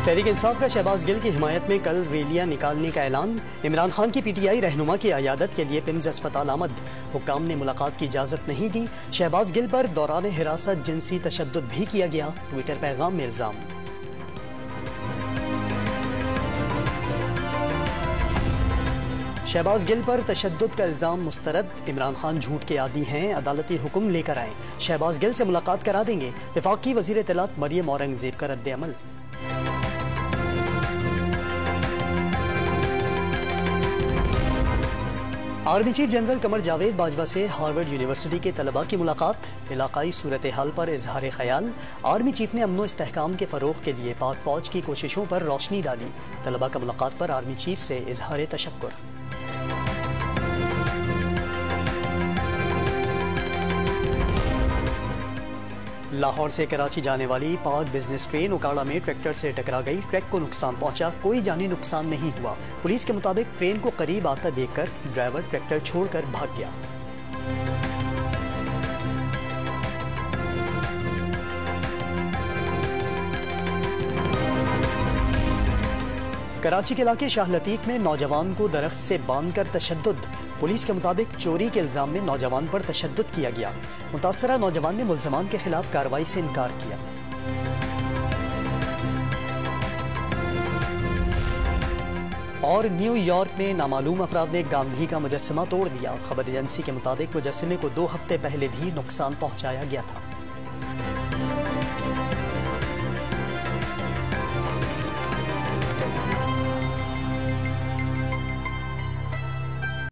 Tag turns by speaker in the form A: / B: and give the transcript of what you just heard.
A: तहरीक इंसाफ का शहबाज गिल की हिमायत में कल रैलियां निकालने का ऐलान। इमरान खान की पीटीआई रहनुमा की अयादत के लिए पिम्स अस्पताल आमद। हुक्काम ने मुलाकात की इजाजत नहीं दी। शहबाज गिल पर दौरान हिरासत जिनसी तशद्दुद भी किया गया। ट्विटर पैगाम में इल्जाम। शहबाज गिल पर तशद्दुद का इल्जाम मुस्तरद। इमरान खान झूठ के आदी हैं, अदालती हुक्म लेकर आए, शहबाज गिल से मुलाकात करा देंगे। वफाकी वजीर इत्तलात मरियम औरंगजेब का रद्द अमल। Army chief general Qamar Javed Bajwa से हार्वर्ड यूनिवर्सिटी के तलबा की मुलाकात। इलाकाई सूरत हाल पर इजहार ख्याल। आर्मी चीफ ने अमनो इस्तेहकाम के फरोग के लिए पाक फौज की कोशिशों पर रोशनी डाली। तलबा का मुलाकात पर आर्मी चीफ से इजहार तशक्कुर। लाहौर से कराची जाने वाली पाक बिजनेस ट्रेन उकाड़ा में ट्रैक्टर से टकरा गई। ट्रक को नुकसान पहुंचा, कोई जानी नुकसान नहीं हुआ। पुलिस के मुताबिक ट्रेन को करीब आता देखकर ड्राइवर ट्रैक्टर छोड़कर भाग गया। कराची के इलाके शाह लतीफ में नौजवान को दरख्त से बांधकर तशद्दुद। पुलिस के मुताबिक चोरी के इल्जाम में नौजवान पर तशद्दुद किया गया। मुतासरा नौजवान ने मुल्ज़मान के खिलाफ कार्रवाई से इनकार किया। और न्यूयॉर्क में नामालूम अफराद ने गांधी का मुजस्समा तोड़ दिया। खबर एजेंसी के मुताबिक मुजस्समे को 2 हफ्ते पहले भी नुकसान पहुंचाया गया था।